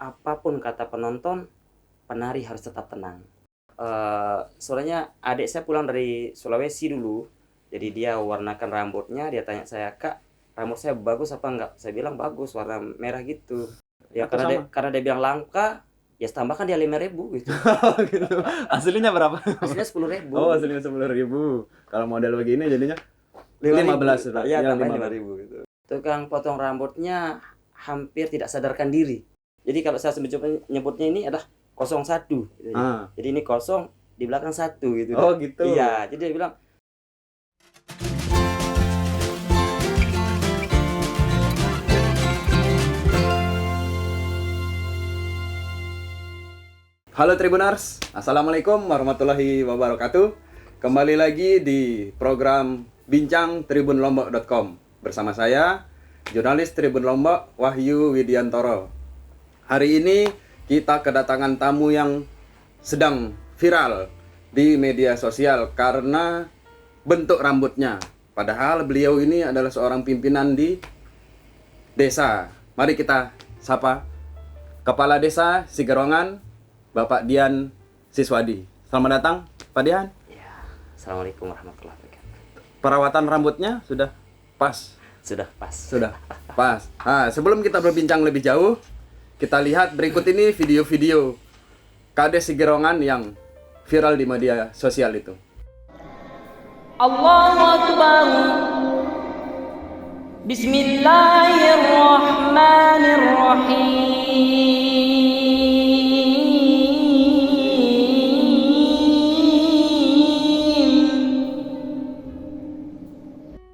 apapun kata penonton, penari harus tetap tenang. Soalnya adik saya pulang dari Sulawesi dulu, jadi dia warnakan rambutnya, dia tanya saya, "Kak, rambut saya bagus apa enggak?" Saya bilang bagus, warna merah gitu. Ya Aku sama. karena dia bilang langka, ya tambahkan dia 5.000 gitu. Oh gitu. Aslinya berapa? Aslinya 10.000. Oh, aslinya 10.000. Kalau model begini jadinya 5.000. 15 Pak. Ya, Ya, tambahin 15. 5.000 gitu. Tukang potong rambutnya hampir tidak sadarkan diri. Jadi kalau saya nyebutnya ini adalah 01 gitu ya. Ah. Jadi ini kosong, di belakang 1 gitu. Oh, gitu. Iya, jadi dia bilang, Halo Tribunars, Assalamualaikum warahmatullahi wabarakatuh. Kembali lagi di program Bincang Tribunlombok.com bersama saya, jurnalis Tribun Lombok, Wahyu Widiantoro. Hari ini kita kedatangan tamu yang sedang viral di media sosial karena bentuk rambutnya. Padahal beliau ini adalah seorang pimpinan di desa. Mari kita sapa Kepala Desa Sigerongan, Bapak Dian Siswadi. Selamat datang, Pak Dian. ya, Assalamualaikum warahmatullahi wabarakatuh. Perawatan rambutnya sudah pas? Sudah pas. Sudah pas. Nah, sebelum kita berbincang lebih jauh, kita lihat berikut ini video-video Kades Sigerongan yang viral di media sosial itu. Allahu Akbar. Bismillahirrahmanirrahim.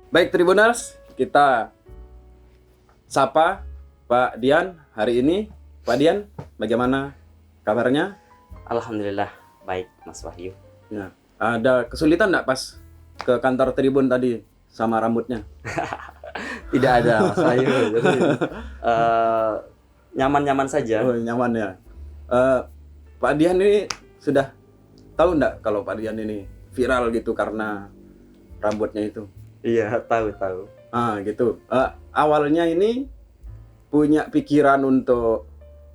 Baik Tribuners, kita sapa Pak Dian hari ini. Pak Dian, bagaimana kabarnya? Alhamdulillah baik, Mas Wahyu. Ya, ada kesulitan enggak pas ke kantor Tribun tadi sama rambutnya? Tidak ada, Mas Wahyu. Jadi nyaman-nyaman saja. Oh, nyaman ya. Pak Dian ini sudah tahu enggak kalau Pak Dian ini viral gitu karena rambutnya itu? Iya, tahu. Gitu. Awalnya ini punya pikiran untuk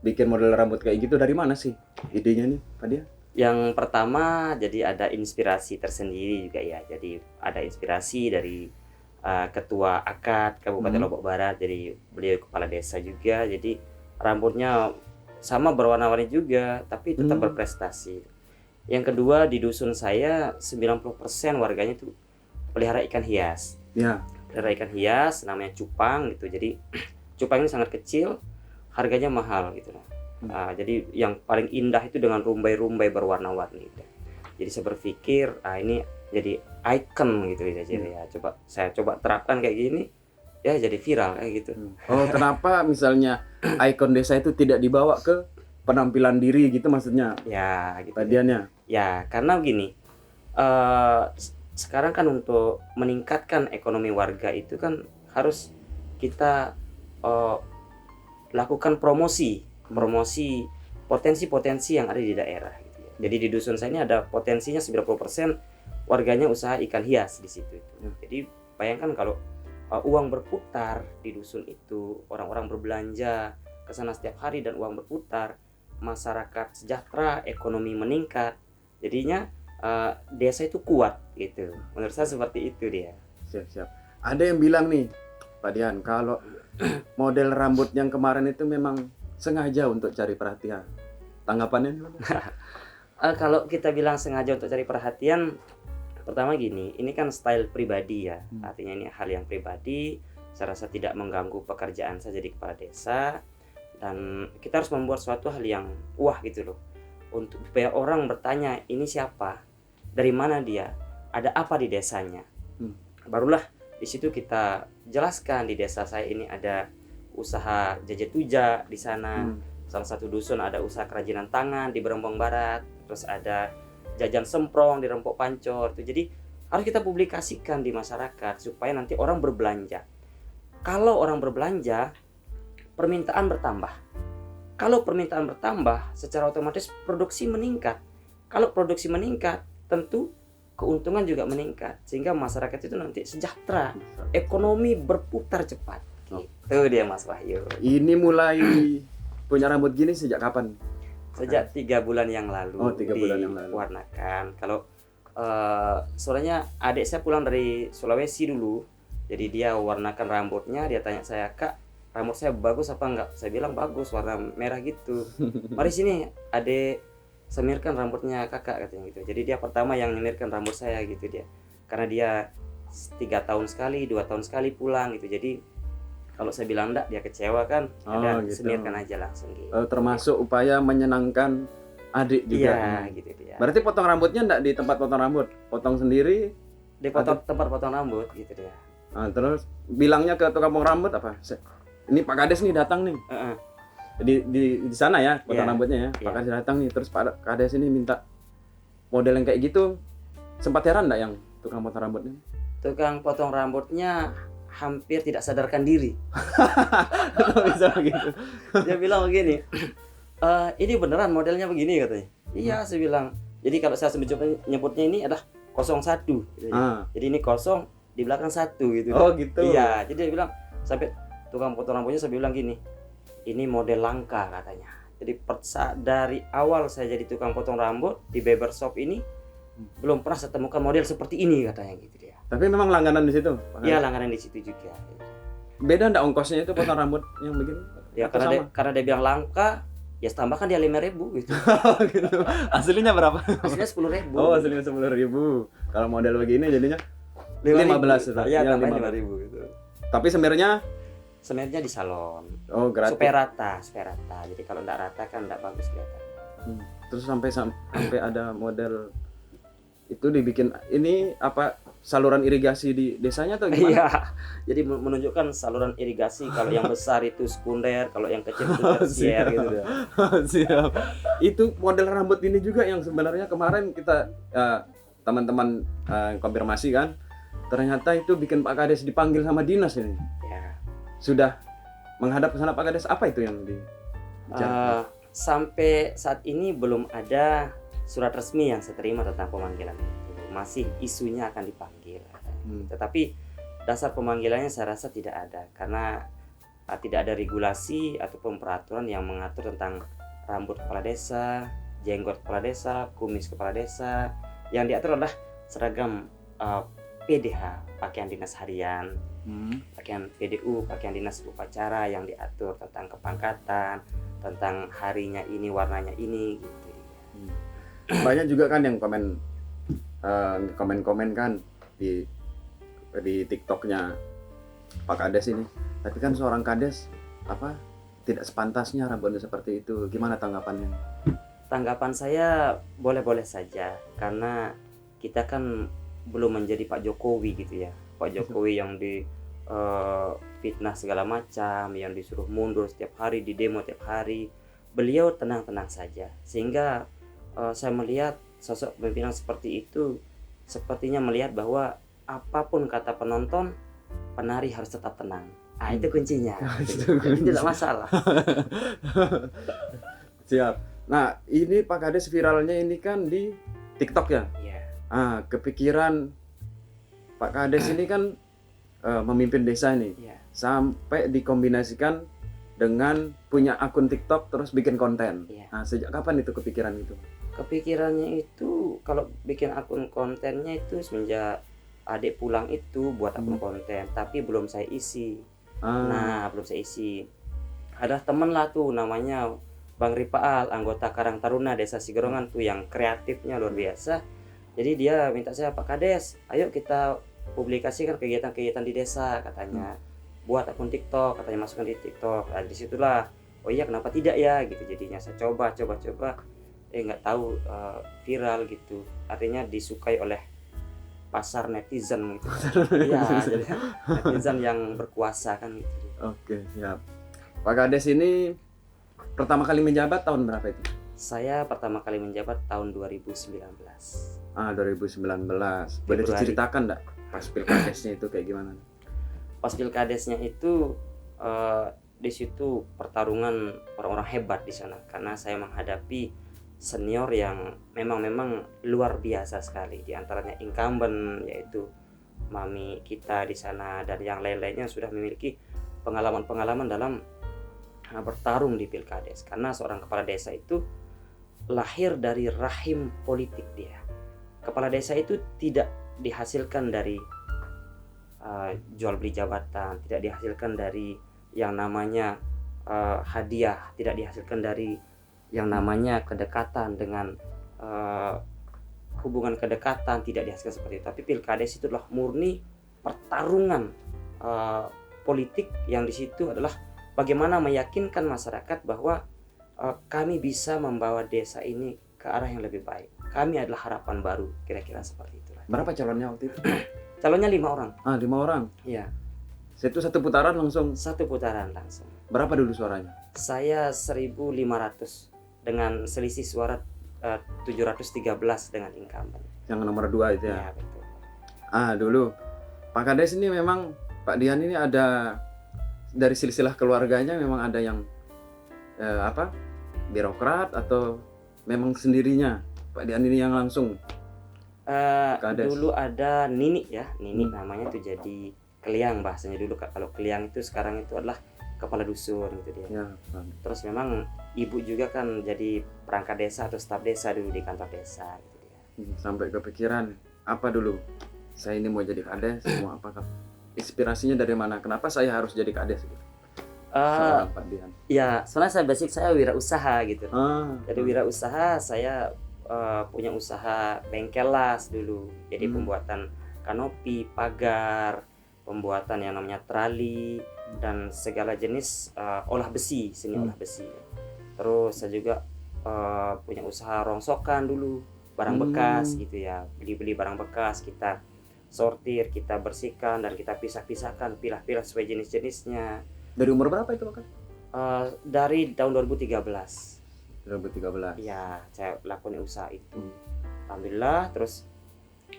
bikin model rambut kayak gitu dari mana sih idenya nih, Pak Dian? Yang pertama, jadi ada inspirasi tersendiri juga ya. Jadi ada inspirasi dari Ketua AKAD Kabupaten Lombok Barat. Jadi beliau kepala desa juga. Jadi rambutnya sama berwarna-warni juga, tapi tetap berprestasi. Yang kedua, di dusun saya 90% warganya itu pelihara ikan hias. Ya. Pelihara ikan hias namanya cupang gitu. Jadi cupang ini sangat kecil, harganya mahal gitu. Jadi yang paling indah itu dengan rumbai-rumbai berwarna-warni. Jadi saya berpikir, ini jadi icon gitu ya. Jadi saya coba terapkan kayak gini, ya jadi viral kayak gitu. Oh, kenapa misalnya ikon desa itu tidak dibawa ke penampilan diri gitu maksudnya? Ya, gitu. Pak Dian ya. Ya, karena begini. Sekarang kan untuk meningkatkan ekonomi warga itu kan harus kita lakukan promosi potensi-potensi yang ada di daerah gitu ya. Jadi di dusun saya ini ada potensinya 90% warganya usaha ikan hias di situ itu. Jadi bayangkan kalau uang berputar di dusun itu, orang-orang berbelanja ke sana setiap hari dan uang berputar, masyarakat sejahtera, ekonomi meningkat. Jadinya desa itu kuat gitu. Menurut saya seperti itu dia. Siap. Ada yang bilang nih, Pak Dian, kalau model rambut yang kemarin itu memang sengaja untuk cari perhatian. Tanggapannya gimana? Kalau kita bilang sengaja untuk cari perhatian, pertama gini, ini kan style pribadi ya. Artinya ini hal yang pribadi. Saya rasa tidak mengganggu pekerjaan saya jadi kepala desa. Dan kita harus membuat suatu hal yang wah gitu loh. Untuk supaya orang bertanya, ini siapa? Dari mana dia? Ada apa di desanya? Barulah di situ kita jelaskan di desa saya ini ada usaha jajetuja di sana. Salah satu dusun ada usaha kerajinan tangan di Berembong Barat. Terus ada jajan semprong di Rempok Pancor. Jadi harus kita publikasikan di masyarakat supaya nanti orang berbelanja. Kalau orang berbelanja, permintaan bertambah. Kalau permintaan bertambah, secara otomatis produksi meningkat. Kalau produksi meningkat, tentu keuntungan juga meningkat. Sehingga masyarakat itu nanti sejahtera, ekonomi berputar cepat. Gitu dia Mas Wahyu. Ini mulai punya rambut gini sejak kapan? Sejak 3 bulan yang lalu. Oh, 3 bulan yang lalu. Diwarnakan. Kalau soalnya adik saya pulang dari Sulawesi dulu, jadi dia warnakan rambutnya. Dia tanya saya, "Kak, rambut saya bagus apa enggak?" Saya bilang bagus, warna merah gitu. "Mari sini, adik semirkan rambutnya kakak," katanya gitu. Jadi dia pertama yang nyemirkan rambut saya gitu dia. Karena dia 3 tahun sekali, 2 tahun sekali pulang gitu. Jadi kalau saya bilang enggak, dia kecewa kan. Ada gitu. semirkan aja langsung gitu. Termasuk upaya menyenangkan adik juga. Iya, gitu dia. Berarti potong rambutnya enggak di tempat potong rambut, potong sendiri. Di tempat potong rambut gitu dia. Terus bilangnya ke tukang potong rambut apa? Ini Pak Kades nih datang nih. Heeh. Di sana ya potong Iya, rambutnya ya. Pak iya. Kades datang nih, terus Pak Kades ini minta model yang kayak gitu. Sempat heran enggak yang tukang potong rambutnya? Tukang potong rambutnya hampir tidak sadarkan diri. Kok bisa begitu? Dia bilang begini, ini beneran modelnya begini katanya. Iya, saya bilang. Jadi kalau saya nyebutnya ini adalah 01 gitu ya. Jadi ini kosong, di belakang 1 gitu. Oh gitu. Iya, jadi dia bilang, sampai tukang potong rambutnya saya bilang gini, ini model langka katanya. Jadi dari awal saya jadi tukang potong rambut di barbershop ini belum pernah saya temukan model seperti ini katanya gitu dia. Tapi memang langganan di situ. Iya, langganan di situ juga. Beda enggak ongkosnya itu potong rambut yang begini? Ya Atau karena dia bilang langka, ya tambahkan dia 5.000 gitu. gitu. Aslinya berapa? Aslinya 10.000. Oh, aslinya 10.000. Kalau model begini jadinya 15. Ya, Ya, tambahin 5.000. 5.000 gitu. Tapi semirnya Semirnya di salon. oh gratis. Supaya rata. Jadi kalau enggak rata kan enggak bagus kelihatan. Terus sampai ada model itu dibikin ini apa saluran irigasi di desanya atau gimana? Iya. Jadi menunjukkan saluran irigasi, kalau yang besar itu sekunder, kalau yang kecil itu tersier gitu ya. Siap. Itu model rambut ini juga yang sebenarnya kemarin kita teman-teman konfirmasi kan. Ternyata itu bikin Pak Kades dipanggil sama dinas ini. Ya. Sudah menghadap ke sana Pak Kades, apa itu yang di sampai saat ini belum ada surat resmi yang saya terima tentang pemanggilan itu. Masih isunya akan dipanggil. Tetapi dasar pemanggilannya saya rasa tidak ada, karena tidak ada regulasi ataupun peraturan yang mengatur tentang rambut kepala desa, jenggot kepala desa, kumis kepala desa. Yang diatur adalah seragam PDH, pakaian dinas harian, pakaian PDU, pakaian dinas upacara, yang diatur tentang kepangkatan, tentang harinya ini, warnanya ini gitu. Banyak juga kan yang komen kan di TikToknya Pak Kades ini. Tapi kan seorang Kades tidak sepantasnya rambutnya seperti itu. Gimana tanggapannya? Tanggapan saya boleh-boleh saja, karena kita kan belum menjadi Pak Jokowi gitu ya. Pak Jokowi yang di fitnah segala macam, yang disuruh mundur setiap hari, di demo setiap hari. Beliau tenang-tenang saja, sehingga saya melihat sosok pimpinan seperti itu sepertinya melihat bahwa apapun kata penonton, penari harus tetap tenang. Itu kuncinya. Jadi tidak masalah. Siap. Nah, ini Pak Kades viralnya ini kan di TikTok ya. Iya. Kepikiran Pak Kades ini kan memimpin desa ini. Iya. Sampai dikombinasikan dengan punya akun TikTok terus bikin konten. Iya. Sejak kapan itu kepikiran itu? Kepikirannya itu kalau bikin akun kontennya itu semenjak adik pulang itu buat akun konten, tapi belum saya isi. Belum saya isi. Ada temen lah tuh namanya Bang Ripaal, anggota Karang Taruna Desa Sigerongan tuh, yang kreatifnya luar biasa. Jadi dia minta saya, "Pak Kades, ayo kita publikasikan kegiatan-kegiatan di desa," katanya. Buat akun TikTok, katanya, masukkan di TikTok. Disitulah, oh iya kenapa tidak ya gitu. Jadinya saya coba. Nggak tahu viral gitu, artinya disukai oleh pasar netizen gitu. Iya, jadi netizen yang berkuasa kan gitu. Oke, siap. Pak Kades ini pertama kali menjabat tahun berapa itu? Saya pertama kali menjabat tahun 2019. 2019. Boleh diceritakan enggak pas pilkadesnya itu kayak gimana? Pas pilkadesnya itu di situ pertarungan orang-orang hebat di sana, karena saya menghadapi senior yang memang luar biasa sekali. Di antaranya incumbent, yaitu mami kita di sana, dan yang lain-lainnya sudah memiliki pengalaman dalam bertarung di Pilkades, karena seorang kepala desa itu lahir dari rahim politik dia. Kepala desa itu tidak dihasilkan dari jual beli jabatan, tidak dihasilkan dari yang namanya hadiah, tidak dihasilkan dari yang namanya kedekatan dengan hubungan kedekatan, tidak dihasilkan seperti itu. Tapi Pilkades itu adalah murni pertarungan politik, yang di situ adalah bagaimana meyakinkan masyarakat bahwa kami bisa membawa desa ini ke arah yang lebih baik. Kami adalah harapan baru, kira-kira seperti itulah. Berapa calonnya waktu itu? Calonnya 5 orang. 5 orang. Iya, Itu satu putaran langsung. satu putaran langsung. Berapa dulu suaranya? Saya 1.500 dengan selisih suara 713 dengan incumbent. Yang nomor 2 itu ya. Ya, betul. Dulu Pak Kades ini memang, Pak Dian ini ada dari silsilah keluarganya memang ada yang birokrat atau memang sendirinya Pak Dian ini yang langsung Kades. Dulu ada Nini ya, Nini namanya tuh, jadi Keliang bahasanya dulu. Kalau Keliang itu sekarang itu adalah kepala dusun gitu dia. Ya, Terus memang ibu juga kan jadi perangkat desa atau staf desa dulu di kantor desa gitu dia. sampai kepikiran apa dulu? Saya ini mau jadi Kades, mau apa? Inspirasinya dari mana? Kenapa saya harus jadi Kades gitu? Seorang Pak Dian. Ya, sebenarnya saya wirausaha gitu. Jadi Hmm. wirausaha saya punya usaha bengkel las dulu. Jadi pembuatan kanopi, pagar, pembuatan yang namanya trali dan segala jenis olah besi, seni olah besi. Terus saya juga punya usaha rongsokan dulu, barang bekas gitu ya. Beli-beli barang bekas, kita sortir, kita bersihkan dan kita pisah-pisahkan, pilah-pilah sesuai jenis-jenisnya. Dari umur berapa itu Pak? Dari tahun 2013. 2013. Ya, saya lakukan usaha itu. Alhamdulillah, terus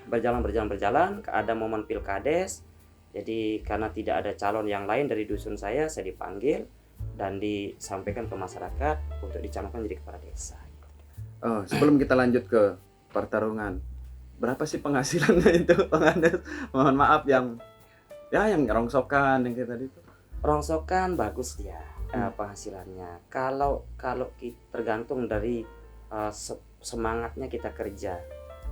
berjalan, ada momen Pilkades. Jadi karena tidak ada calon yang lain dari dusun saya dipanggil dan disampaikan ke masyarakat untuk dicalonkan jadi kepala desa. Sebelum kita lanjut ke pertarungan, berapa sih penghasilannya itu Pak Kades? Mohon maaf yang rongsokan yang kayak tadi itu. Rongsokan bagus dia penghasilannya. Kalau tergantung dari semangatnya kita kerja.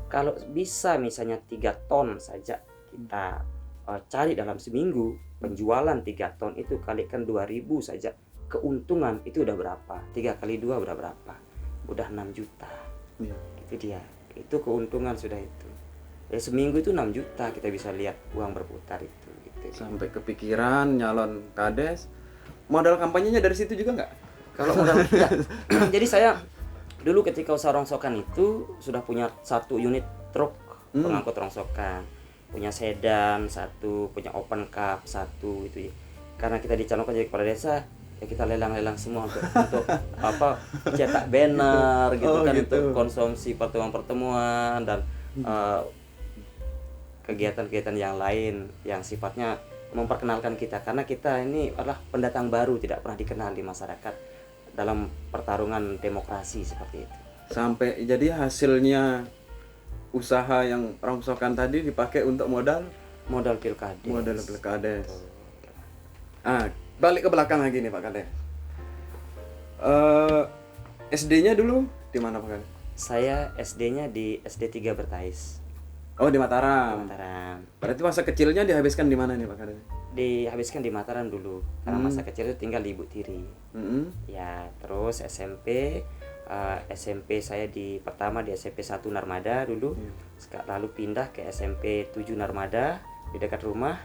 Kalau bisa misalnya 3 ton saja kita cari dalam seminggu, penjualan 3 ton itu kalikan 2.000 saja, keuntungan itu udah berapa? 3 kali 2 udah berapa? Udah 6 juta. Iya. Itu dia. Itu keuntungan sudah itu. Ya, seminggu itu 6 juta kita bisa lihat uang berputar itu gitu. Sampai kepikiran nyalon Kades. Modal kampanyenya dari situ juga nggak? Kalau modal ya. Jadi saya dulu ketika usaha rongsokan itu sudah punya 1 unit truk pengangkut rongsokan, punya sedan 1, punya open cup 1 itu ya. Karena kita dicalonkan jadi kepala desa, ya kita lelang-lelang semua untuk cetak banner gitu kan, gitu. untuk konsumsi pertemuan-pertemuan dan kegiatan-kegiatan yang lain yang sifatnya memperkenalkan kita, karena kita ini adalah pendatang baru, tidak pernah dikenal di masyarakat dalam pertarungan demokrasi seperti itu. Sampai jadi hasilnya usaha yang rongsokan tadi dipakai untuk modal Pilkades. Modal Pilkades. Balik ke belakang lagi nih Pak Kades. SD-nya dulu di mana Pak Kades? Saya SD-nya di SD 3 Bertais. Oh, di Mataram. Berarti masa kecilnya dihabiskan di mana nih Pak Kades? Dihabiskan di Mataram dulu. Karena masa kecil itu tinggal di Ibu Tiri. Ya, terus SMP saya pertama di SMP 1 Narmada dulu. Lalu pindah ke SMP 7 Narmada di dekat rumah.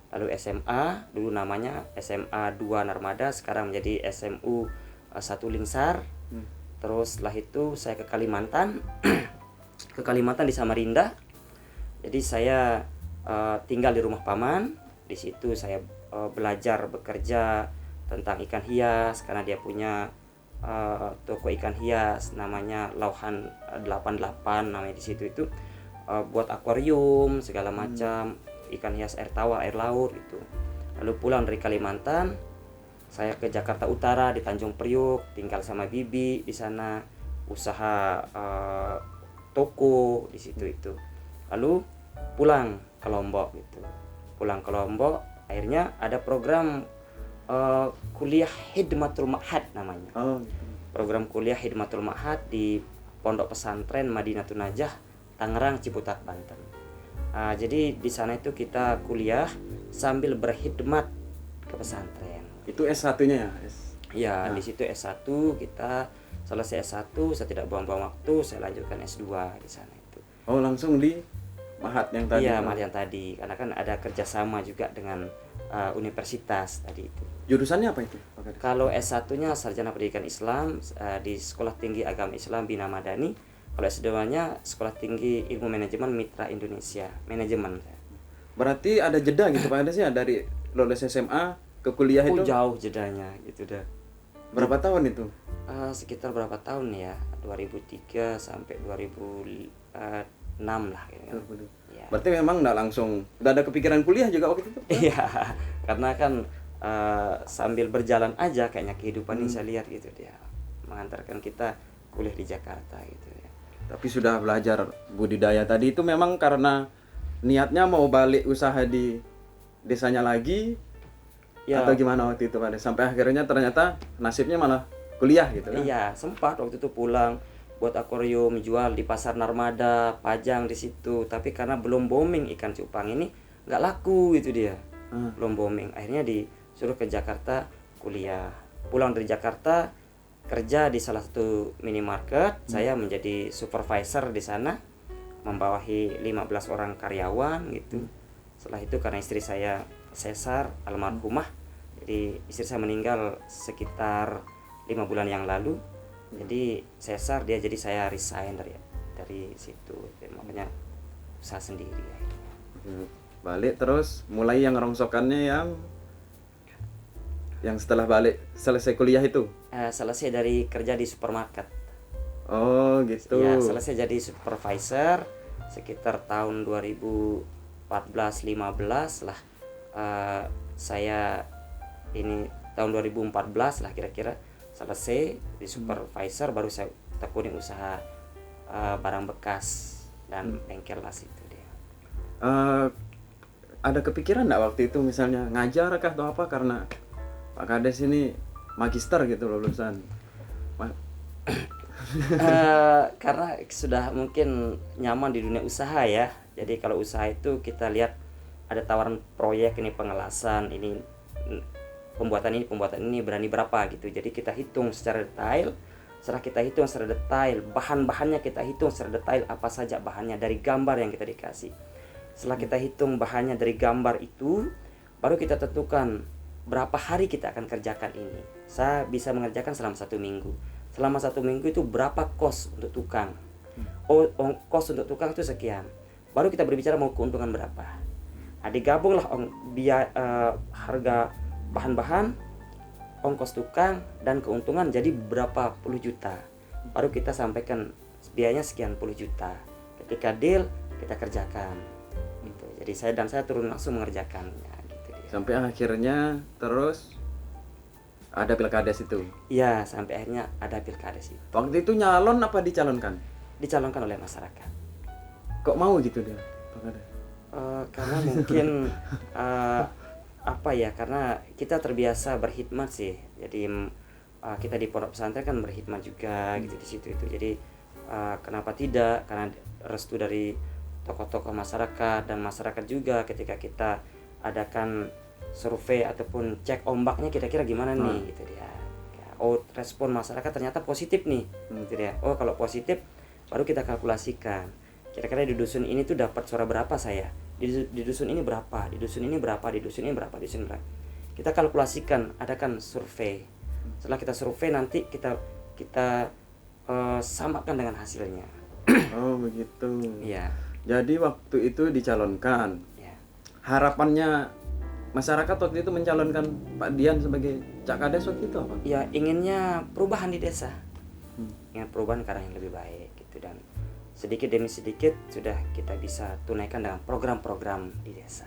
Lalu SMA, dulu namanya SMA 2 Narmada, sekarang menjadi SMU 1 Lingsar. Terus setelah itu saya ke Kalimantan. Ke Kalimantan di Samarinda. Jadi saya tinggal di rumah paman. Di situ saya belajar bekerja tentang ikan hias, karena dia punya toko ikan hias namanya Lauhan 88 namanya di situ itu, buat akuarium segala macam ikan hias air tawar, air laut itu. Lalu pulang dari Kalimantan, saya ke Jakarta Utara di Tanjung Priuk, tinggal sama bibi di sana, usaha toko di situ itu. Lalu pulang ke Lombok gitu. Pulang ke Lombok, akhirnya ada program kuliah Hidmatul Ma'had namanya. Oh, gitu. Program kuliah Hidmatul Ma'had di Pondok Pesantren Madinatul Najah, Tangerang, Ciputat, Banten. Jadi di sana itu kita kuliah sambil berkhidmat ke pesantren. Itu S1-nya ya? Ya, di situ S1 kita selesai S1, saya tidak buang-buang waktu, saya lanjutkan S2 di sana itu. Oh, langsung di Mahat yang tadi. Iya, Mahat yang tadi, karena kan ada kerjasama juga dengan universitas tadi itu. Jurusannya apa itu, Pak Kades? Kalau S1-nya Sarjana Pendidikan Islam di Sekolah Tinggi Agama Islam Bina Madani. Kalau S2-nya Sekolah Tinggi Ilmu Manajemen Mitra Indonesia, manajemen. Berarti ada jeda gitu Pak Kades ya, dari lulus SMA ke kuliah itu? Jauh jedanya gitu dah. Berapa tahun itu? Sekitar berapa tahun ya? 2003 sampai 2006 lah gitu. Ya. Berarti memang nggak langsung, nggak ada kepikiran kuliah juga waktu itu? Iya, karena kan sambil berjalan aja kayaknya kehidupan ini saya lihat gitu dia mengantarkan kita kuliah di Jakarta gitu ya. Tapi sudah belajar budidaya tadi itu memang karena niatnya mau balik usaha di desanya lagi Ya. atau gimana waktu itu Pak Kades? Sampai akhirnya ternyata nasibnya malah kuliah gitu kan? Iya, sempat waktu itu pulang buat akuarium, jual di pasar Narmada, pajang di situ. Tapi karena belum booming ikan cupang ini nggak laku gitu dia. Belum booming. Akhirnya disuruh ke Jakarta kuliah. Pulang dari Jakarta kerja di salah satu minimarket. Saya menjadi supervisor di sana, membawahi 15 orang karyawan gitu. Setelah itu karena istri saya sesar almarhumah, jadi istri saya meninggal sekitar 5 bulan yang lalu. Jadi sesar dia, jadi saya resign dari situ. Jadi, makanya usaha sendiri akhirnya. Balik terus mulai yang rongsokannya yang setelah balik selesai kuliah itu. Selesai dari kerja di supermarket. Oh gitu. Ya, selesai jadi supervisor sekitar tahun 2014-15 lah. Saya ini tahun 2014 lah kira-kira selesai di supervisor, baru saya tekuni usaha barang bekas dan bengkel lah situ dia. Ada kepikiran nggak waktu itu misalnya ngajar kah atau apa, karena Pak Kades ini magister gitu lulusan? Karena sudah mungkin nyaman di dunia usaha ya. Jadi kalau usaha itu kita lihat ada tawaran proyek ini, pengelasan ini, pembuatan ini berani berapa gitu. Jadi kita hitung secara detail. Setelah kita hitung secara detail, bahan-bahannya kita hitung secara detail, apa saja bahannya dari gambar yang kita dikasih. Setelah kita hitung bahannya dari gambar itu, baru kita tentukan berapa hari kita akan kerjakan ini. Saya bisa mengerjakan selama 1 minggu. Selama 1 minggu itu berapa kos untuk tukang. Kos untuk tukang itu sekian. Baru kita berbicara mau keuntungan berapa. Digabunglah harga bahan-bahan, ongkos tukang, dan keuntungan jadi berapa puluh juta. Baru kita sampaikan biayanya sekian puluh juta. Ketika deal kita kerjakan gitu. Jadi saya turun langsung mengerjakannya gitu dia. Sampai akhirnya terus ada pilkades itu. Iya, sampai akhirnya ada pilkades itu. Waktu itu nyalon apa dicalonkan? Dicalonkan oleh masyarakat. Kok mau gitu dia, Pak Kades? Karena mungkin karena kita terbiasa berkhidmat sih. Jadi kita di pondok pesantren kan berkhidmat juga gitu di situ itu. Jadi kenapa tidak? Karena restu dari tokoh-tokoh masyarakat dan masyarakat juga ketika kita adakan survei ataupun cek ombaknya kira-kira gimana nih gitu dia. Respon masyarakat ternyata positif nih gitu dia. Kalau positif baru kita kalkulasikan. Kira-kira di dusun ini tuh dapat suara berapa saya? Di dusun ini berapa? Di dusun ini berapa? Di dusun ini berapa? Di dusun berapa? Kita kalkulasikan, adakan survei. Setelah kita survei nanti kita samakan dengan hasilnya. Oh begitu. Iya. Jadi waktu itu dicalonkan. Ya. Harapannya masyarakat waktu itu mencalonkan Pak Dian sebagai Cak Kades waktu itu apa? Ya, inginnya perubahan di desa. Ingin perubahan ke arah yang lebih baik gitu, dan sedikit demi sedikit sudah kita bisa tunaikan dengan program-program di desa.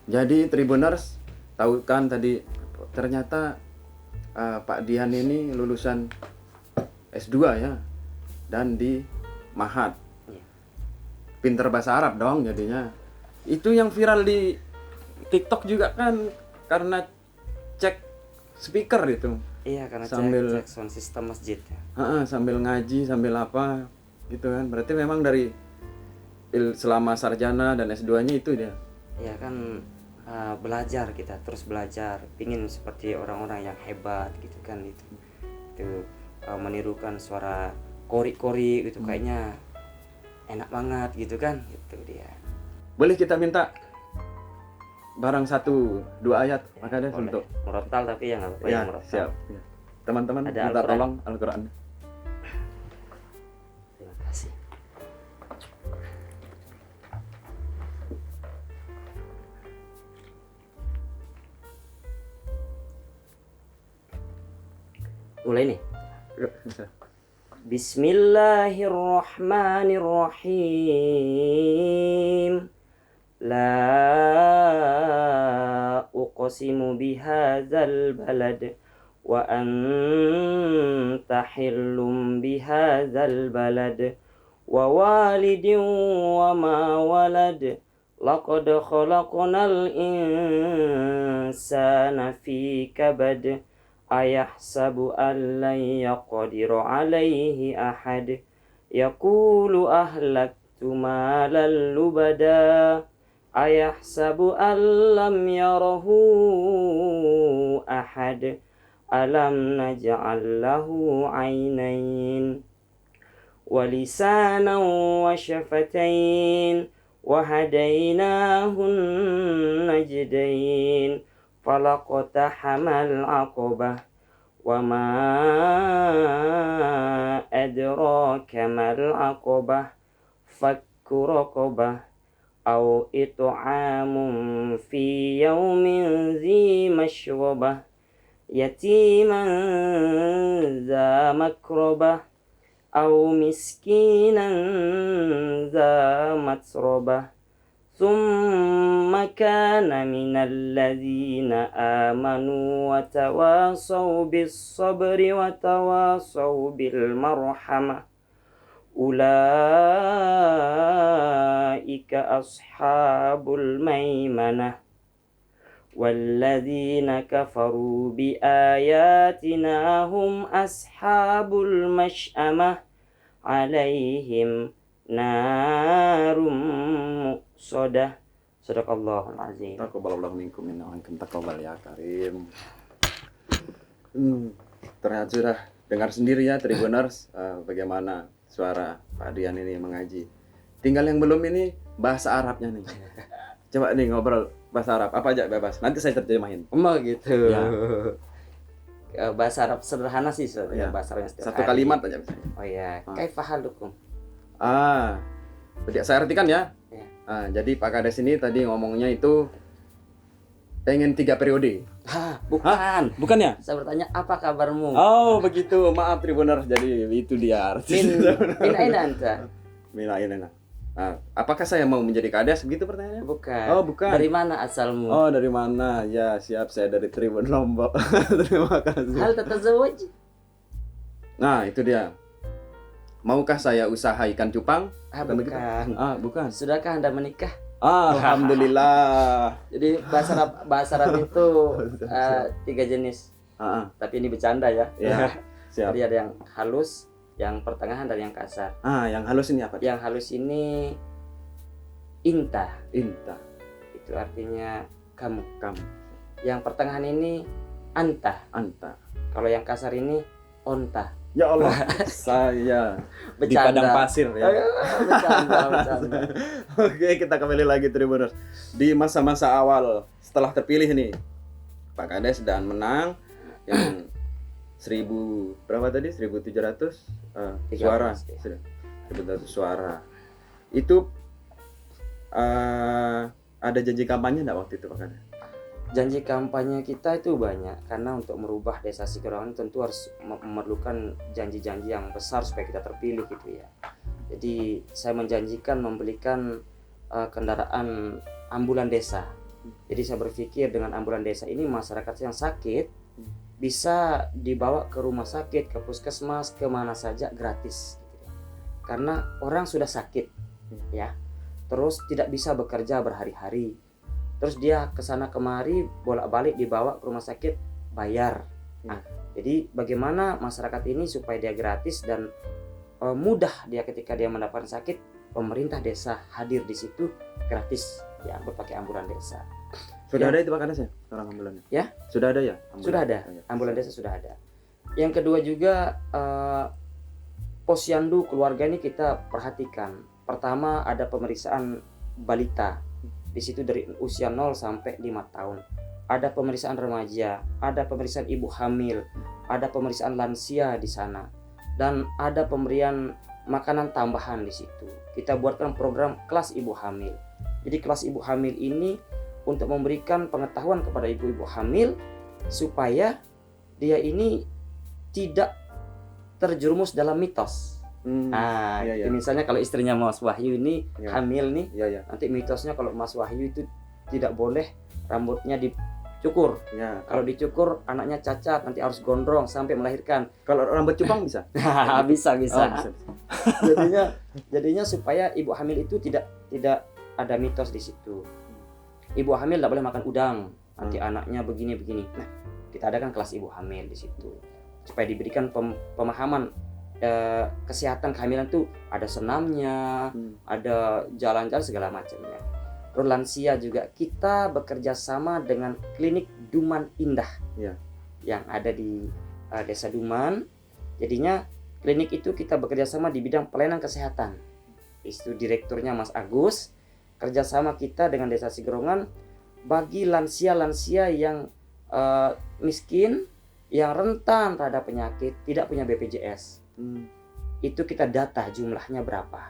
Jadi Tribuners tahu kan tadi ternyata Pak Dian ini lulusan S2 ya, dan di Mahat. Ya. Pinter bahasa Arab dong jadinya. Itu yang viral di TikTok juga kan karena cek speaker itu. Iya, karena Sambil- cek sound system masjid ya. Sambil ngaji, sambil apa gitu kan. Berarti memang dari selama sarjana dan S2-nya itu dia. Ya kan, belajar, kita terus belajar, pingin seperti orang-orang yang hebat gitu kan. Itu menirukan suara kori-kori gitu, kayaknya enak banget gitu kan, gitu dia. Boleh kita minta barang 1-2 ayat maka ada Boleh. untuk Murattal, tapi ya nggak apa-apa ya, yang murattal. siap. Ya. Teman-teman Ada minta Al-Quran. tolong Al-Quran. Terima kasih. Mulai nih. Yuk, bisa. Bismillahirrahmanirrahim. La uqsimu bihadzal balad wa anta hillum bihadzal balad wa walidin wa ma walad laqad khalaqnal insana fi kabad ayahsabu an lan yaqdiru alaihi ahad yaqulu ahlaktu malan lubada ayahsabu an lam yarahu ahad alam naj'al lahu aynayn wa lisanan wa syafatain wa hadainahun najdain falaqtahamal aqabah wa ma adraka mal aqabah fakku raqabah aw it'amun fi yawmin dhi mashrabah yatiman dha makrabah aw miskinan dha matrabah ثم كان من الذين آمنوا وتواصوا بالصبر وتواصوا بالمرحمة أولئك أصحاب الميمنة والذين كفروا بآياتنا هم أصحاب المشأمة عليهم نار sodah. Sadaqallahul azim. Taqabbalallahu minkum innahu antum taqabbal ya karim. Ternyata sudah dengar sendiri ya Tribuners, bagaimana suara Pak Dian ini mengaji. Tinggal yang belum ini bahasa Arabnya nih. Coba nih ngobrol bahasa Arab apa aja bebas. Nanti saya terjemahin. Gitu. Ya. Bahasa Arab sederhana sih, Ya. bahasa Arab yang setiap Satu hari. kalimat aja bisa. Oh iya, kaifa halukum? Saya artikan ya. Ya. Jadi Pak Kades ini tadi ngomongnya itu pengen 3 periode. Bukan. Bukan ya? Saya bertanya, apa kabarmu? Oh begitu, maaf Tribuners. Jadi itu dia artinya. Min aina anta? Mina. Apakah saya mau menjadi Kades? Begitu pertanyaannya? Bukan. Oh, bukan. Dari mana asalmu? Oh dari mana? Ya siap, saya dari Tribun Lombok. Terima kasih. Hal tatazawwaj? Nah itu dia. Maukah saya usaha ikan cupang? Bukan. Bukan. Sudahkah Anda menikah? Alhamdulillah. Jadi bahasa Arab itu 3 jenis. Tapi ini bercanda ya. Ya, siap. Jadi ada yang halus, yang pertengahan, dan yang kasar. Yang halus ini apa? Yang halus ini inta. Inta. Itu artinya kamu. Kamu. Yang pertengahan ini anta. Anta. Kalau yang kasar ini onta. Ya Allah, saya di Bercanda. padang pasir ya. Bercanda. Oke, kita kembali lagi Tribuners. Di masa-masa awal setelah terpilih nih Pak Kades dan menang yang 1000 berapa tadi? 1700 suara. 1700 suara. Itu ada janji kampanye enggak waktu itu Pak Kades? Janji kampanye kita itu banyak, karena untuk merubah desa Sikurawangi tentu harus memerlukan janji-janji yang besar supaya kita terpilih gitu ya. Jadi saya menjanjikan membelikan kendaraan ambulan desa. Jadi saya berpikir dengan ambulan desa ini masyarakat yang sakit bisa dibawa ke rumah sakit, ke puskesmas, kemana saja gratis gitu ya. Karena orang sudah sakit ya, terus tidak bisa bekerja berhari-hari. Terus dia kesana kemari bolak-balik dibawa ke rumah sakit bayar. Nah, jadi bagaimana masyarakat ini supaya dia gratis dan mudah dia ketika dia mendapatkan sakit, pemerintah desa hadir di situ gratis diangkut pakai ambulan desa. Sudah Ya. ada itu Pak Kades ya sekarang ambulannya? Ya? Sudah ada ya? Ambulan? Sudah ada, Oh, ya. ambulan desa sudah ada. Yang kedua juga posyandu keluarga ini kita perhatikan. Pertama ada pemeriksaan balita. Di situ dari usia 0 sampai 5 tahun. Ada pemeriksaan remaja, ada pemeriksaan ibu hamil, ada pemeriksaan lansia di sana. Dan ada pemberian makanan tambahan di situ. Kita buatkan program kelas ibu hamil. Jadi kelas ibu hamil ini untuk memberikan pengetahuan kepada ibu-ibu hamil supaya dia ini tidak terjerumus dalam mitos. Nah, Iya, iya. misalnya kalau istrinya Mas Wahyu ini Iya. hamil nih, Iya, iya. nanti mitosnya kalau Mas Wahyu itu tidak boleh rambutnya dicukur. Ya. Kalau dicukur anaknya cacat, nanti harus gondrong sampai melahirkan. Kalau rambut cupang bisa? bisa. Oh, bisa. Jadinya supaya ibu hamil itu tidak ada mitos di situ. Ibu hamil tidak boleh makan udang, nanti anaknya begini. Nah, kita adakan kelas ibu hamil di situ supaya diberikan pemahaman kesehatan kehamilan tuh ada senamnya, ada jalan-jalan segala macamnya. Terus lansia juga kita bekerja sama dengan klinik Duman Indah Ya. yang ada di Desa Duman. Jadinya klinik itu kita bekerja sama di bidang pelayanan kesehatan. Itu direkturnya Mas Agus. Kerjasama kita dengan Desa Sigerongan bagi lansia-lansia yang miskin, yang rentan terhadap penyakit, tidak punya BPJS. Itu kita data jumlahnya berapa.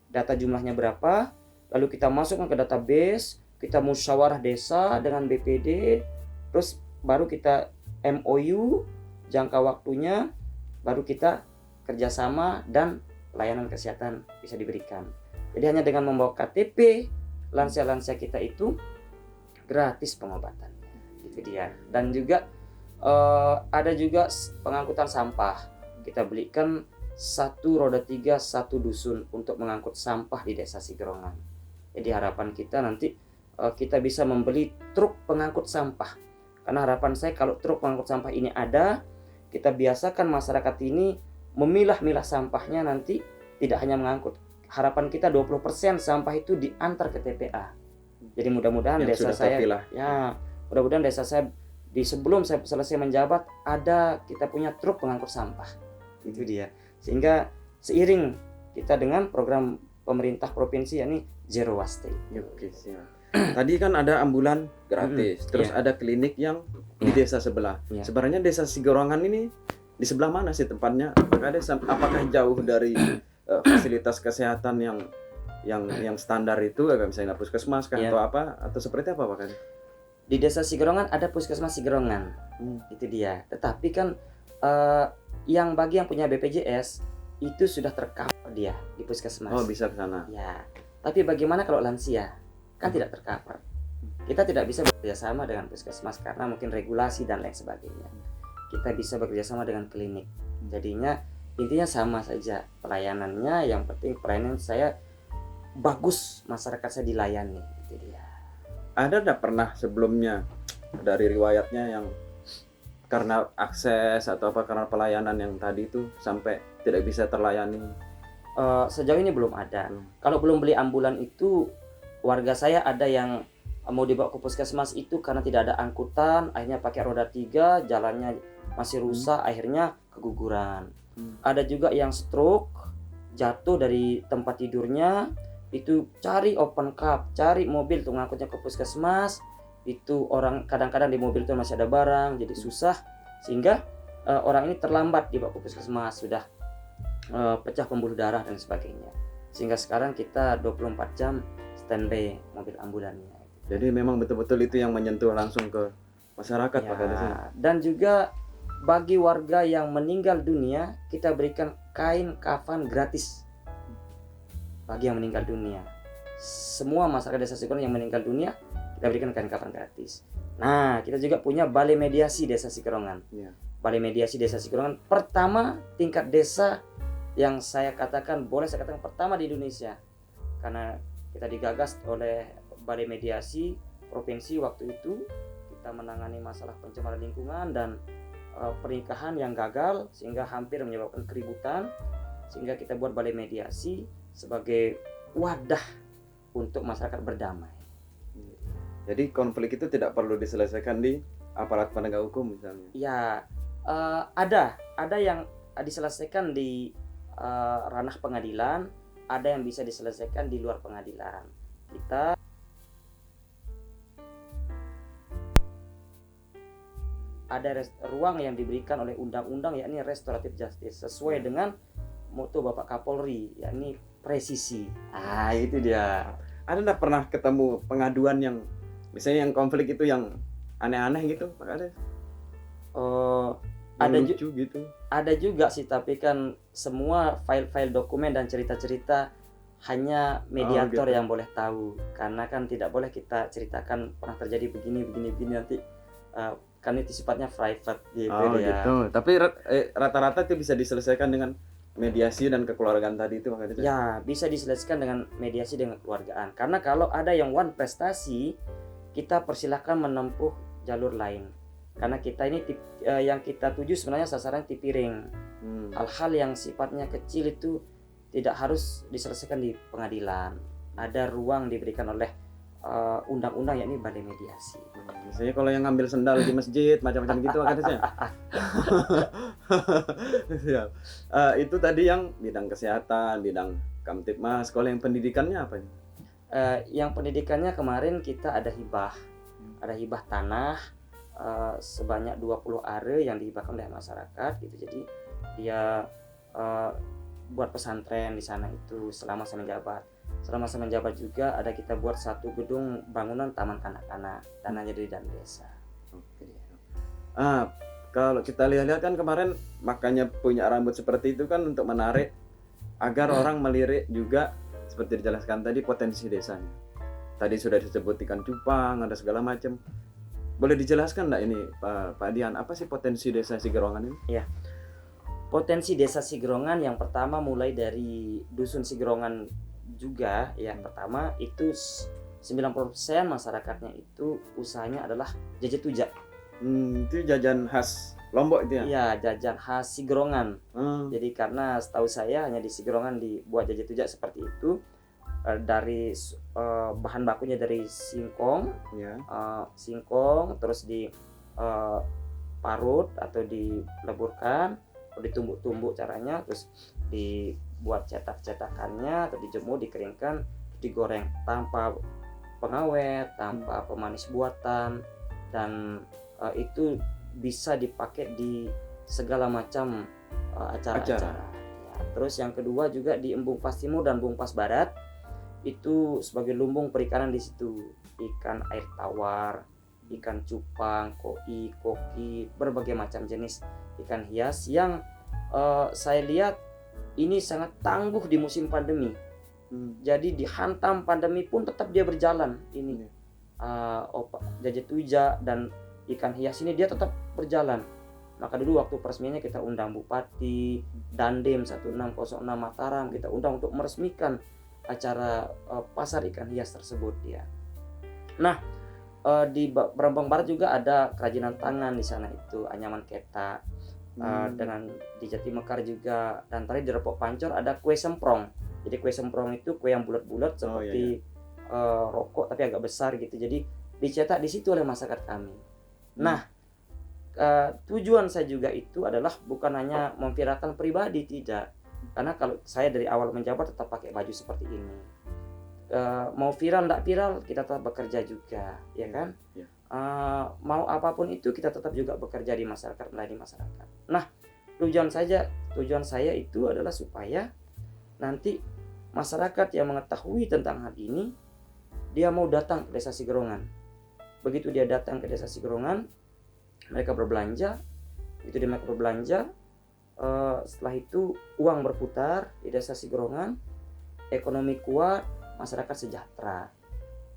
Data jumlahnya berapa, lalu kita masukkan ke database, kita musyawarah desa dengan BPD, terus baru kita MOU, jangka waktunya, baru kita kerjasama dan layanan kesehatan bisa diberikan. Jadi hanya dengan membawa KTP, lansia-lansia kita itu gratis pengobatan. Itu dia. Dan juga ada juga pengangkutan sampah. Kita belikan 1 roda 3 1 dusun untuk mengangkut sampah di Desa Sigerongan. Jadi harapan kita nanti kita bisa membeli truk pengangkut sampah. Karena harapan saya kalau truk pengangkut sampah ini ada, kita biasakan masyarakat ini memilah-milah sampahnya nanti tidak hanya mengangkut. Harapan kita 20% sampah itu diantar ke TPA. Jadi mudah-mudahan Yang desa sudah saya terpilah. ya, mudah-mudahan desa saya sebelum saya selesai menjabat ada kita punya truk pengangkut sampah. Itu dia. Sehingga seiring kita dengan program pemerintah provinsi yakni Zero Waste. Oke, siap. Tadi kan ada ambulan gratis, terus iya. ada klinik yang di Iya. desa sebelah. Iya. Sebenarnya Desa Sigerongan ini di sebelah mana sih tempatnya? Apakah jauh dari fasilitas kesehatan yang standar itu, agak misalnya puskesmas kah Iya. atau apa, atau seperti apa Pak Kades? Di Desa Sigerongan ada Puskesmas Sigerongan. Itu dia. Tetapi kan yang bagi yang punya BPJS itu sudah tercover dia di Puskesmas. Oh, bisa ke sana. Ya. Tapi bagaimana kalau lansia? Kan tidak tercover. Kita tidak bisa bekerja sama dengan Puskesmas karena mungkin regulasi dan lain sebagainya. Kita bisa bekerja sama dengan klinik. Jadinya intinya sama saja pelayanannya, yang penting pelayanan saya bagus, masyarakat saya dilayani. Itu dia. Ada enggak pernah sebelumnya dari riwayatnya yang karena akses atau apa karena pelayanan yang tadi itu sampai tidak bisa terlayani? Sejauh ini belum ada. Kalau belum beli ambulan itu, warga saya ada yang mau dibawa ke puskesmas itu karena tidak ada angkutan, akhirnya pakai roda 3, jalannya masih rusak, akhirnya keguguran. Ada juga yang stroke, jatuh dari tempat tidurnya, itu cari open cab, cari mobil untuk ngangkutnya ke puskesmas. Itu orang kadang-kadang di mobil itu masih ada barang, jadi susah, sehingga orang ini terlambat dibawa ke puskesmas, sudah pecah pembuluh darah dan sebagainya. Sehingga sekarang kita 24 jam standby mobil ambulannya. Jadi memang betul-betul itu yang menyentuh langsung ke masyarakat Pak Kades. Dan juga bagi warga yang meninggal dunia, kita berikan kain kafan gratis. Bagi yang meninggal dunia, semua masyarakat Desa Sigerongan yang meninggal dunia, kita berikan kain kafan gratis. Nah, kita juga punya balai mediasi Desa Sigerongan. Ya. Balai mediasi Desa Sigerongan pertama tingkat desa yang saya katakan, boleh saya katakan pertama di Indonesia, karena kita digagas oleh Balai Mediasi Provinsi waktu itu. kita menangani masalah pencemaran lingkungan dan pernikahan yang gagal sehingga hampir menyebabkan keributan, sehingga kita buat balai mediasi sebagai wadah untuk masyarakat berdamai. Jadi konflik itu tidak perlu diselesaikan di aparat penegak hukum misalnya. Ya, ada yang diselesaikan di ranah pengadilan, ada yang bisa diselesaikan di luar pengadilan. Kita ada ruang yang diberikan oleh undang-undang, yakni restoratif justice, sesuai dengan moto Bapak Kapolri, yakni presisi. Itu dia. Ada nggak pernah ketemu pengaduan yang misalnya yang konflik itu yang aneh-aneh gitu, Pak Kades? Ada lucu gitu. Ada juga sih, tapi kan semua file-file dokumen dan cerita-cerita hanya mediator gitu. yang boleh tahu, karena kan tidak boleh kita ceritakan pernah terjadi begini nanti kan itu sifatnya private gitu ya. Gitu. Tapi rata-rata itu bisa diselesaikan dengan mediasi dan kekeluargaan tadi itu, Pak Kades? Ya, bisa diselesaikan dengan mediasi dengan kekeluargaan. Karena kalau ada yang one prestasi, kita persilahkan menempuh jalur lain. Karena kita ini yang kita tuju sebenarnya sasaran tipiring. Hal-hal yang sifatnya kecil itu tidak harus diselesaikan di pengadilan. Ada ruang diberikan oleh undang-undang, yakni balai mediasi. Misalnya kalau yang ngambil sendal di masjid macam-macam gitu, Pak Kades ya. Ya. Itu tadi yang bidang kesehatan, bidang Kamtibmas. Kalau yang pendidikannya apa nih? Yang pendidikannya kemarin kita ada hibah tanah sebanyak 20 are yang dihibahkan oleh masyarakat gitu. Jadi dia buat pesantren di sana itu selama saya menjabat. Selama saya menjabat juga ada kita buat satu gedung bangunan taman kanak-kanak, dananya dari dana desa. Kalau kita lihat kan kemarin makanya punya rambut seperti itu kan untuk menarik agar orang melirik juga, seperti dijelaskan tadi, potensi desanya. Tadi sudah disebut ikan cupang, ada segala macam. Boleh dijelaskan enggak ini Pak Dian, apa sih potensi desa Sigerongan ini? Ya. Potensi desa Sigerongan yang pertama mulai dari dusun Sigerongan juga. Yang pertama itu 90% masyarakatnya itu usahanya adalah jajan tujak. Itu jajan khas Lombok itu ya? Iya, jajan khas Sigerongan. Jadi karena setahu saya hanya di Sigerongan dibuat jajan tujak seperti itu. Dari bahan bakunya dari singkong, singkong terus parut atau dileburkan, ditumbuk-tumbuk caranya, terus dibuat cetak-cetakannya atau dijemur, dikeringkan, digoreng tanpa pengawet, tanpa pemanis buatan, dan itu bisa dipakai di segala macam acara-acara. Ya, terus yang kedua juga di Embung Pas Timur dan Embung Pas Barat itu sebagai lumbung perikanan di situ, ikan air tawar, ikan cupang, koi, koki, berbagai macam jenis ikan hias yang saya lihat ini sangat tangguh di musim pandemi. Jadi dihantam pandemi pun tetap dia berjalan ini. Jajet tuja dan ikan hias ini dia tetap berjalan. Maka dulu waktu peresmiannya kita undang Bupati Dandim 1606 Mataram, kita undang untuk meresmikan acara pasar ikan hias tersebut ya. Nah, di Brambang Barat juga ada kerajinan tangan di sana itu anyaman ketak. Dengan di Jati Mekar juga, dan tadi di Repok Pancor ada kue semprong. Jadi kue semprong itu kue yang bulat-bulat seperti rokok tapi agak besar gitu. Jadi dicetak di situ oleh masyarakat kami. Nah, tujuan saya juga itu adalah bukan hanya memviralkan pribadi, tidak. Karena kalau saya dari awal menjabat tetap pakai baju seperti ini. Mau viral tidak viral kita tetap bekerja juga, ya kan? Mau apapun itu kita tetap juga bekerja di masyarakat, melayani masyarakat. Nah, tujuan saya itu adalah supaya nanti masyarakat yang mengetahui tentang hal ini, dia mau datang ke desa Sigerongan. Begitu dia datang ke desa Sigerongan, mereka berbelanja. Setelah itu uang berputar di desa Sigerongan, ekonomi kuat, masyarakat sejahtera,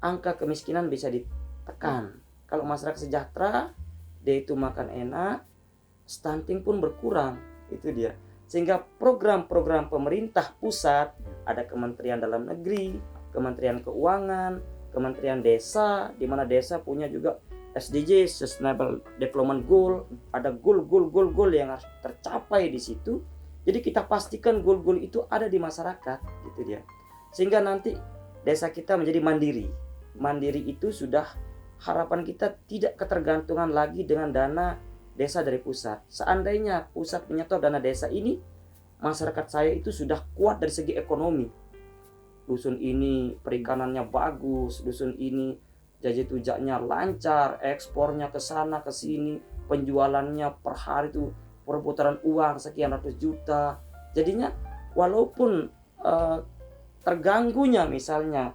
angka kemiskinan bisa ditekan. Kalau masyarakat sejahtera, dia itu makan enak, stunting pun berkurang, itu dia. Sehingga program-program pemerintah pusat, ada Kementerian Dalam Negeri, Kementerian Keuangan, Kementerian Desa, di mana desa punya juga SDG Sustainable Development Goal, ada goal yang harus tercapai di situ. Jadi kita pastikan goal itu ada di masyarakat gitu dia. Sehingga nanti desa kita menjadi mandiri. Mandiri itu sudah harapan kita tidak ketergantungan lagi dengan dana desa dari pusat. Seandainya pusat menyetor dana desa ini, masyarakat saya itu sudah kuat dari segi ekonomi. Dusun ini perikanannya bagus, dusun ini jajan tujaknya lancar, ekspornya ke sana ke sini, penjualannya per hari itu perputaran uang sekian ratus juta. Jadinya walaupun terganggunya misalnya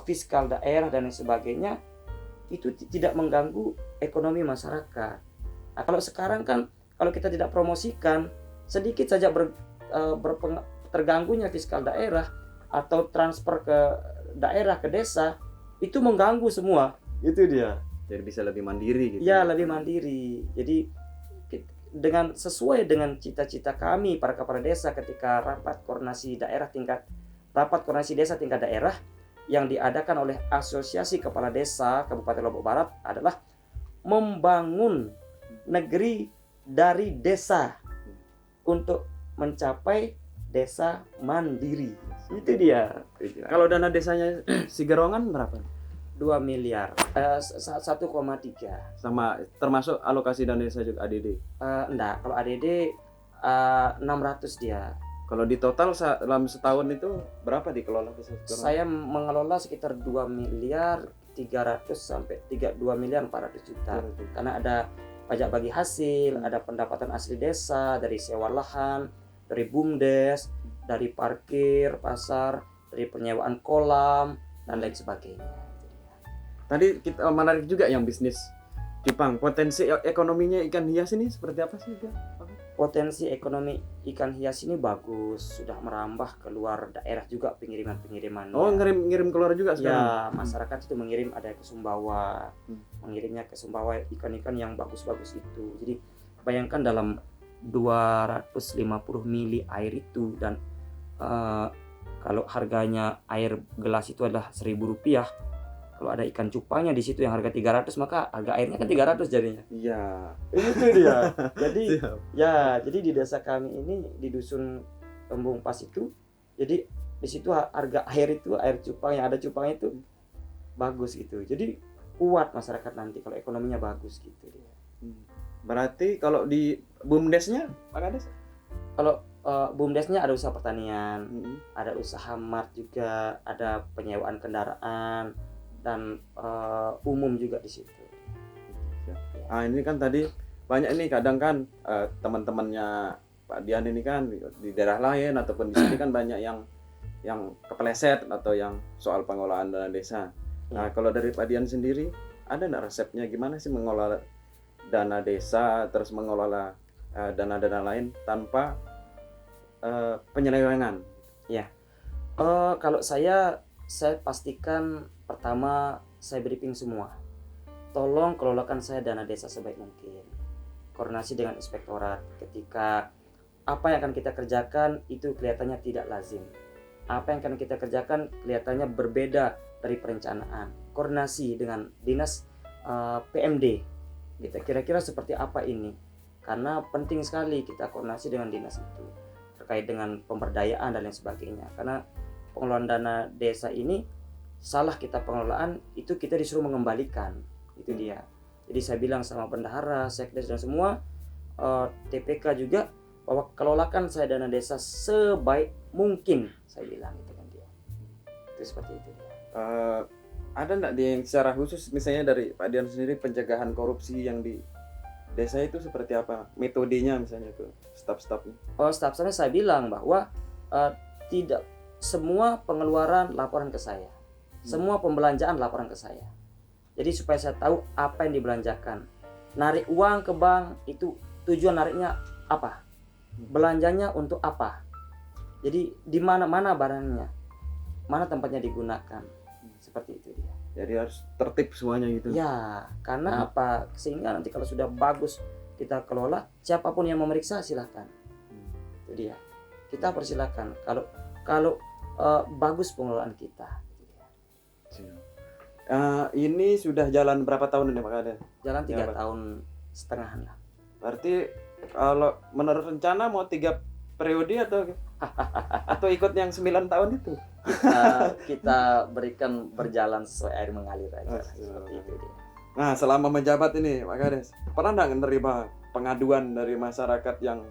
fiskal daerah dan lain sebagainya, itu tidak mengganggu ekonomi masyarakat. Nah, kalau sekarang kan kalau kita tidak promosikan, sedikit saja terganggunya fiskal daerah atau transfer ke daerah ke desa, itu mengganggu semua. Itu dia. Jadi bisa lebih mandiri gitu. Ya, lebih mandiri. Jadi dengan sesuai dengan cita-cita kami para kepala desa ketika rapat koordinasi desa tingkat daerah yang diadakan oleh Asosiasi Kepala Desa Kabupaten Lombok Barat adalah membangun negeri dari desa untuk mencapai desa mandiri. Itu dia. Kalau dana desanya Sigerongan berapa? 2 miliar, 1,3. Sama termasuk alokasi dana desa juga ADD? Enggak, kalau ADD 600 dia. Kalau di total dalam setahun itu berapa dikelola desa Sigerongan? Saya mengelola sekitar 2 miliar 300 sampai 2 miliar 400 juta. Karena ada pajak bagi hasil, ada pendapatan asli desa dari sewa lahan, dari BUMDes, dari parkir, pasar, dari penyewaan kolam dan lain sebagainya. Tadi kita menarik juga yang bisnis cupang. Potensi ekonominya ikan hias ini seperti apa sih dia? Potensi ekonomi ikan hias ini bagus, sudah merambah keluar daerah juga pengiriman-pengirimannya. Oh, ngirim keluar juga sekarang? Ya, masyarakat itu mengirim, ada ke Sumbawa, mengirimnya ke Sumbawa ikan-ikan yang bagus-bagus itu. Jadi bayangkan dalam 250 mili air itu, dan kalau harganya air gelas itu adalah Rp1.000, kalau ada ikan cupangnya di situ yang harga 300, maka harga airnya kan 300 jadinya. Iya. Itu dia. Jadi ya, jadi di desa kami ini di dusun Tembung Pas itu, jadi di situ harga air itu, air cupang yang ada cupangnya itu bagus gitu. Jadi kuat masyarakat nanti kalau ekonominya bagus gitu dia. Berarti kalau di BUMDesnya, Pak Kades? Kalau BUMDesnya ada usaha pertanian, ada usaha mart juga, ada penyewaan kendaraan, dan umum juga di situ. Ah, ini kan tadi banyak nih, kadang kan teman-temannya Pak Dian ini kan di daerah lain ataupun di sini kan banyak yang kepeleset atau yang soal pengelolaan dana desa. Nah, kalau dari Pak Dian sendiri ada nggak resepnya gimana sih mengelola dana desa, terus mengelola dana-dana lain tanpa penyelewengan? Ya, kalau saya pastikan pertama saya briefing semua. Tolong kelolakan saya dana desa sebaik mungkin. Koordinasi dengan inspektorat ketika apa yang akan kita kerjakan itu kelihatannya tidak lazim. Apa yang akan kita kerjakan kelihatannya berbeda dari perencanaan. Koordinasi dengan dinas PMD. Kita kira-kira seperti apa ini? Karena penting sekali kita koordinasi dengan dinas itu terkait dengan pemberdayaan dan lain sebagainya. Karena pengelolaan dana desa ini salah kita pengelolaan itu kita disuruh mengembalikan. Itu dia. Jadi saya bilang sama bendahara, sekdes dan semua TPK juga bahwa kelolakan saya dana desa sebaik mungkin, saya bilang itu kan dia. Itu seperti itu dia. Ada nggak yang secara khusus misalnya dari Pak Dian sendiri pencegahan korupsi yang di desa itu seperti apa? Metodenya misalnya ke staf-stafnya? Staf-stafnya saya bilang bahwa tidak semua pengeluaran laporan ke saya. Semua pembelanjaan laporan ke saya. Jadi supaya saya tahu apa yang dibelanjakan. Narik uang ke bank itu tujuan nariknya apa? Belanjanya untuk apa? Jadi di mana-mana barangnya, mana tempatnya digunakan. Seperti itu dia. Jadi harus tertib semuanya gitu. Ya, karena apa? Sehingga nanti kalau sudah bagus kita kelola, siapapun yang memeriksa silahkan. Itu dia. Kita persilahkan. Kalau bagus pengelolaan kita. Ini sudah jalan berapa tahun ini Pak Kades? Jalan 3 Ya, Pak. tahun setengahan lah. Berarti kalau menurut rencana mau 3 periode atau ikut yang 9 tahun itu? Kita berikan berjalan sesuai air mengalir aja. Seperti itu dia. Nah, selama menjabat ini Pak Kades, pernah nggak menerima pengaduan dari masyarakat yang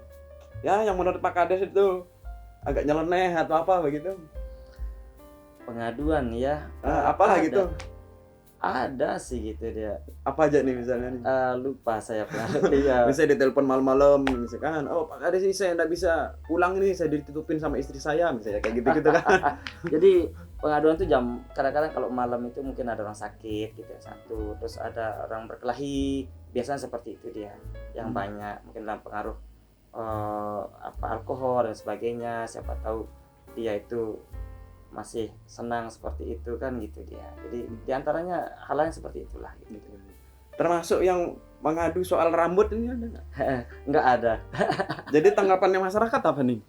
menurut Pak Kades itu agak nyeleneh atau apa begitu? Pengaduan ya. Apalah ada. gitu? Ada sih gitu dia. Apa aja nih misalnya nih? Lupa saya pengaduan dia. Bisa ditelepon malam-malam misalkan, oh Pak Kades ini saya nggak bisa pulang nih, saya ditutupin sama istri saya misalnya kayak gitu kan. Jadi pengaduan tuh kadang-kadang kalau malam itu mungkin ada orang sakit gitu ya, satu, terus ada orang berkelahi, biasanya seperti itu dia yang banyak, mungkin dalam pengaruh alkohol dan sebagainya, siapa tahu dia itu masih senang seperti itu kan gitu dia. Jadi diantaranya hal yang seperti itulah gitu. Termasuk yang mengadu soal rambut ini ada nggak? Nggak ada. Jadi tanggapannya masyarakat apa nih?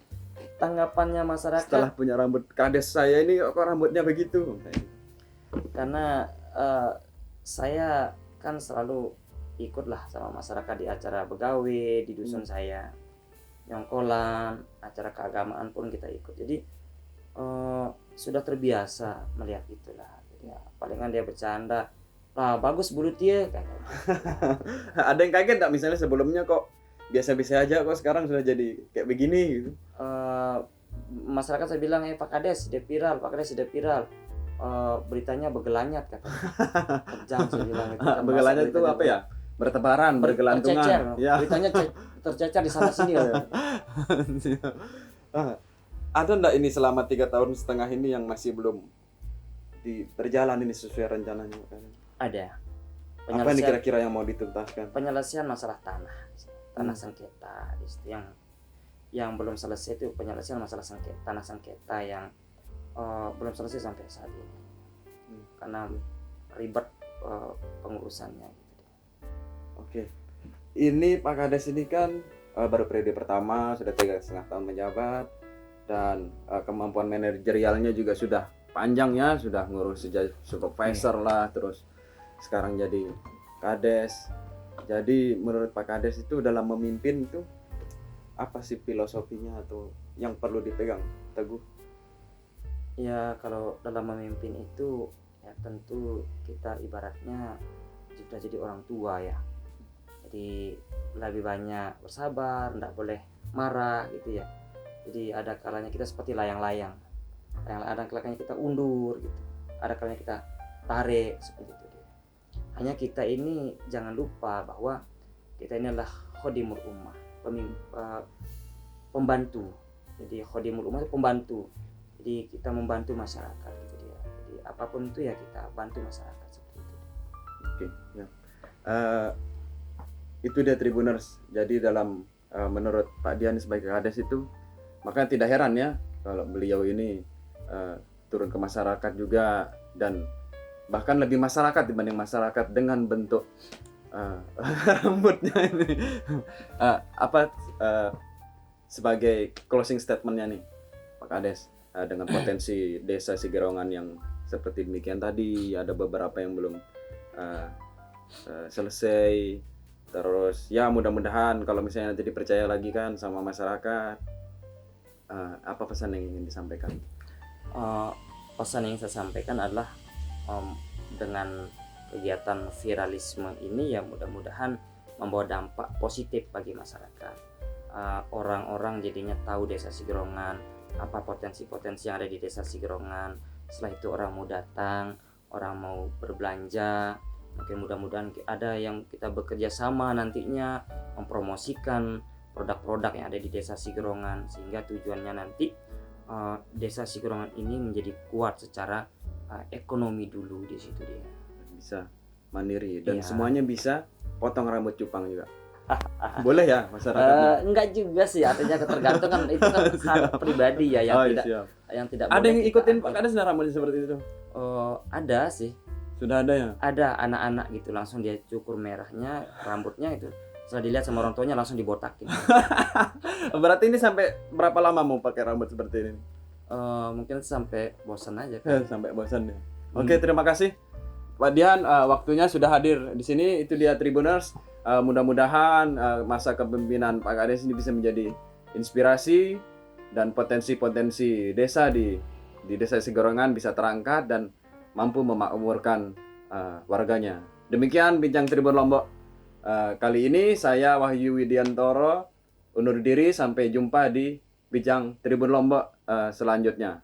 Tanggapannya masyarakat Setelah punya rambut Kades saya ini kok rambutnya begitu? karena saya kan selalu ikutlah sama masyarakat di acara begawe di dusun saya, nyongkolan, acara keagamaan pun kita ikut. Jadi sudah terbiasa melihat itulah. Jadi, ya, palingan dia bercanda, lah bagus bulu dia kan. Ada yang kaget nggak misalnya sebelumnya kok biasa-biasa aja kok sekarang sudah jadi kayak begini gitu? Masyarakat saya bilang Pak Kades sudah viral, Pak Kades sudah viral. Beritanya begelanyat katanya. Kejam saya bilang itu. Begelanyat itu apa ya? Bertebaran, bergelantungan. Tercecer. Ya. Beritanya tercecer di sana sini katanya. Ada enggak ini selama 3 tahun setengah ini yang masih belum berjalan ini sesuai rencananya? Ada. Apa nih kira-kira yang mau dituntaskan? Penyelesaian masalah tanah sengketa di situ yang belum selesai itu penyelesaian masalah tanah sengketa yang belum selesai sampai saat ini karena ribet pengurusannya gitu. Oke. Ini Pak Kades ini kan baru periode pertama, sudah 3,5 tahun menjabat, dan kemampuan manajerialnya juga sudah panjang ya, sudah ngurus sejak supervisor lah, terus sekarang jadi Kades. Jadi menurut Pak Kades itu dalam memimpin itu apa sih filosofinya atau yang perlu dipegang teguh? Ya kalau dalam memimpin itu ya tentu kita ibaratnya sudah jadi orang tua ya. Jadi lebih banyak bersabar, tidak boleh marah gitu ya. Jadi ada kalanya kita seperti layang-layang. Ada kalanya kita undur gitu. Ada kalanya kita tarik seperti itu. Hanya kita ini jangan lupa bahwa kita ini adalah khodimul ummah, pembantu. Jadi khodimul ummah itu pembantu. Jadi kita membantu masyarakat gitu dia. Jadi apapun itu ya kita bantu masyarakat seperti itu. Oke, ya. Itu dia Tribuners. Jadi dalam menurut Pak Dian sebagai Kades itu, makanya tidak heran ya kalau beliau ini turun ke masyarakat juga, dan bahkan lebih masyarakat dibanding masyarakat dengan bentuk rambutnya ini. Sebagai closing statementnya nih Pak Kades, dengan potensi desa Sigerongan yang seperti demikian tadi, ada beberapa yang belum selesai. Terus ya mudah-mudahan kalau misalnya nanti dipercaya lagi kan sama masyarakat, apa pesan yang ingin disampaikan? Pesan yang saya sampaikan adalah dengan kegiatan viralisme ini ya mudah-mudahan membawa dampak positif bagi masyarakat. Orang-orang jadinya tahu desa Sigerongan, apa potensi-potensi yang ada di desa Sigerongan. Setelah itu orang mau datang, orang mau berbelanja. Mungkin mudah-mudahan ada yang kita bekerja sama nantinya mempromosikan produk-produk yang ada di desa Sigerongan, sehingga tujuannya nanti desa Sigerongan ini menjadi kuat secara ekonomi dulu di situ dia. Bisa mandiri dan iya. Semuanya bisa potong rambut cupang juga. Boleh ya masyarakat? Enggak juga sih, artinya ketergantungan itu kan hal pribadi ya yang tidak ada yang ikutin Pak Kades rambutnya seperti itu? Ada sih. Sudah ada ya? Ada anak-anak gitu langsung dia cukur merahnya rambutnya itu. Setelah dilihat sama orang tuanya langsung dibotakin. Berarti ini sampai berapa lama mau pakai rambut seperti ini? Mungkin sampai bosan aja. Sampai bosan ya. Oke, terima kasih Pak Dian, waktunya sudah hadir di sini. Itu dia Tribuners. Mudah-mudahan masa kepemimpinan Pak Kades ini bisa menjadi inspirasi dan potensi-potensi desa di Desa Sigorongan bisa terangkat dan mampu memakmurkan warganya. Demikian Bincang Tribun Lombok. Kali ini saya Wahyu Widiantoro undur diri, sampai jumpa di Bincang Tribun Lombok selanjutnya.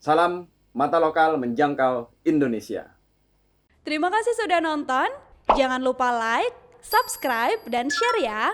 Salam mata lokal menjangkau Indonesia. Terima kasih sudah nonton. Jangan lupa like, subscribe, dan share ya.